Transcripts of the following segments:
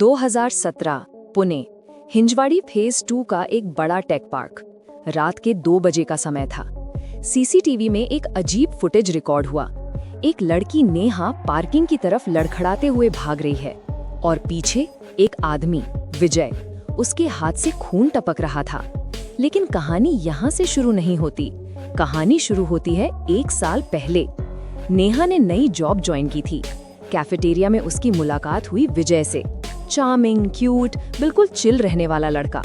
2017 Pune Hinjawadi phase 2 का एक बड़ा टेक पार्क। रात के 2 बजे का समय था। सीसीटीवी में एक अजीब फुटेज रिकॉर्ड हुआ। एक लड़की नेहा पार्किंग की तरफ लड़खड़ाते हुए भाग रही है और पीछे एक आदमी विजय, उसके हाथ से खून टपक रहा था। लेकिन कहानी यहाँ से शुरू नहीं होती। कहानी शुरू होती है 1 साल पहले। नेहा ने नई जॉब ज्वाइन की थी। कैफेटेरिया में उसकी मुलाकात हुई विजय से। चार्मिंग, क्यूट, बिल्कुल चिल रहने वाला लड़का।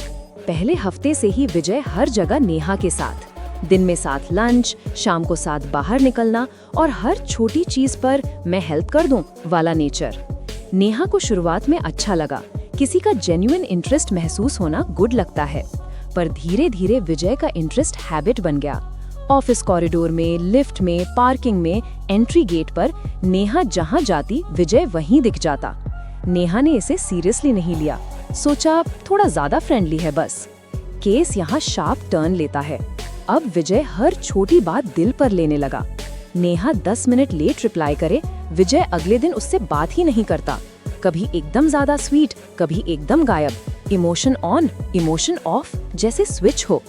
पहले हफ्ते से ही विजय हर जगह नेहा के साथ, दिन में साथ लंच, शाम को साथ बाहर निकलना और हर छोटी चीज पर मैं हेल्प कर दूं वाला नेचर। नेहा को शुरुआत में अच्छा लगा। किसी का जेन्युइन इंटरेस्ट महसूस होना गुड लगता है। पर धीरे धीरे विजय का इंटरेस्ट हैबिट बन गया। ऑफिस कॉरिडोर में, लिफ्ट में, पार्किंग में, एंट्री गेट पर नेहा जहां जाती विजय वहीं दिख जाता। नेहा ने इसे सीरियसली नहीं लिया। सोचा थोड़ा ज्यादा फ्रेंडली है बस। केस यहाँ शार्प टर्न लेता है। अब विजय हर छोटी बात दिल पर लेने लगा। नेहा 10 मिनट लेट रिप्लाई करे, विजय अगले दिन उससे बात ही नहीं करता। कभी एकदम ज्यादा स्वीट, कभी एकदम गायब। इमोशन ऑन, इमोशन ऑफ, जैसे स्विच हो।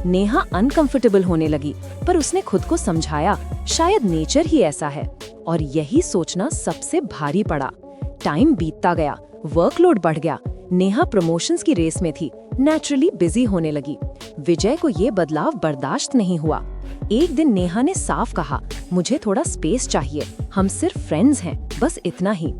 नेहा अनकंफर्टेबल होने लगी, पर उसने खुद को समझाया शायद नेचर ही ऐसा है। और यही सोचना सबसे भारी पड़ा। टाइम बीतता गया, वर्कलोड बढ़ गया। नेहा प्रमोशंस की रेस में थी, नेचुरली बिजी होने लगी। विजय को ये बदलाव बर्दाश्त नहीं हुआ। एक दिन नेहा ने साफ कहा, मुझे थोड़ा स्पेस चाहिए, हम सिर्फ फ्रेंड्स हैं, बस इतना ही।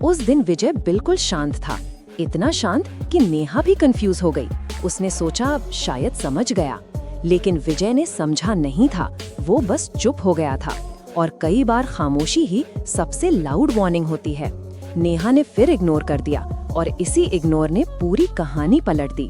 उस दिन विजय बिल्कुल शांत था, इतना शांत कि नेहा भी कंफ्यूज हो गई। उसने सोचा शायद समझ गया, लेकिन विजय ने समझा नहीं था। वो बस चुप हो गया था। और कई बार खामोशी ही सबसे लाउड वार्निंग होती है। नेहा ने फिर इग्नोर कर दिया और इसी इग्नोर ने पूरी कहानी पलट दी।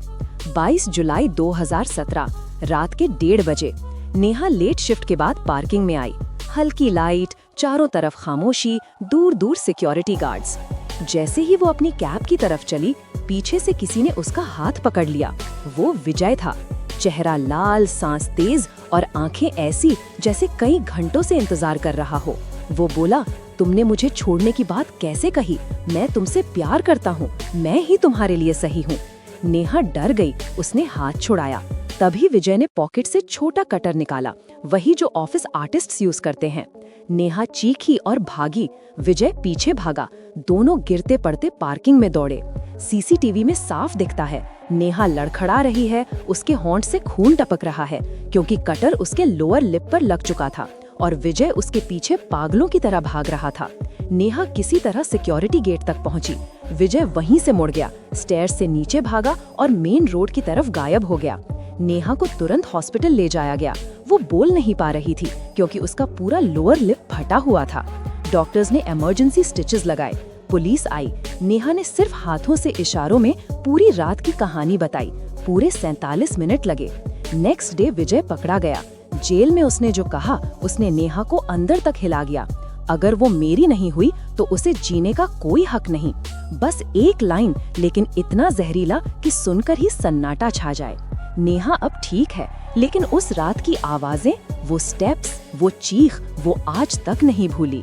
22 जुलाई 2017 रात के 1:30 बजे नेहा लेट शिफ्ट के बाद पार्किंग में आई। हल्की लाइट, चारों तरफ खामोशी, दूर दूर सिक्योरिटी गार्ड्स। जैसे ही वो अपनी कैब की तरफ चली, पीछे से किसी ने उसका हाथ पकड़ लिया। वो विजय था। चेहरा लाल, सांस तेज और आंखें ऐसी जैसे कई घंटों से इंतजार कर रहा हो। वो बोला, तुमने मुझे छोड़ने की बात कैसे कही? मैं तुमसे प्यार करता हूँ, मैं ही तुम्हारे लिए सही हूँ। नेहा डर गई, उसने हाथ छुड़ाया। तभी विजय ने पॉकेट से छोटा कटर निकाला, वही जो ऑफिस आर्टिस्ट्स यूज करते हैं। नेहा चीखी और भागी। विजय पीछे भागा। दोनों गिरते पड़ते पार्किंग में दौड़े। सीसीटीवी में साफ दिखता है, नेहा लड़खड़ा रही है, उसके होंठ से खून टपक रहा है क्योंकि कटर उसके लोअर लिप पर लग चुका था और विजय उसके पीछे पागलों की तरह भाग रहा था। नेहा किसी तरह सिक्योरिटी गेट तक पहुंची। विजय वहीं से मुड़ गया, स्टेयर्स से नीचे भागा और मेन रोड की तरफ गायब हो गया। नेहा को तुरंत हॉस्पिटल ले जाया गया। वो बोल नहीं पा रही थी क्योंकि उसका पूरा लोअर लिप फटा हुआ था। डॉक्टर्स ने इमरजेंसी स्टिचेस लगाए। पुलिस आई। नेहा ने सिर्फ हाथों से इशारों में पूरी रात की कहानी बताई। पूरे 47 मिनट लगे। नेक्स्ट डे विजय पकड़ा गया। जेल में उसने जो कहा, उसने नेहा को अंदर तक हिला गया। अगर वो मेरी नहीं हुई तो उसे जीने का कोई हक नहीं। बस एक लाइन, लेकिन इतना जहरीला कि सुनकर ही सन्नाटा छा जाए। नेहा अब ठीक है, लेकिन उस रात की आवाजें, वो स्टेप्स, वो चीख, वो आज तक नहीं भूली।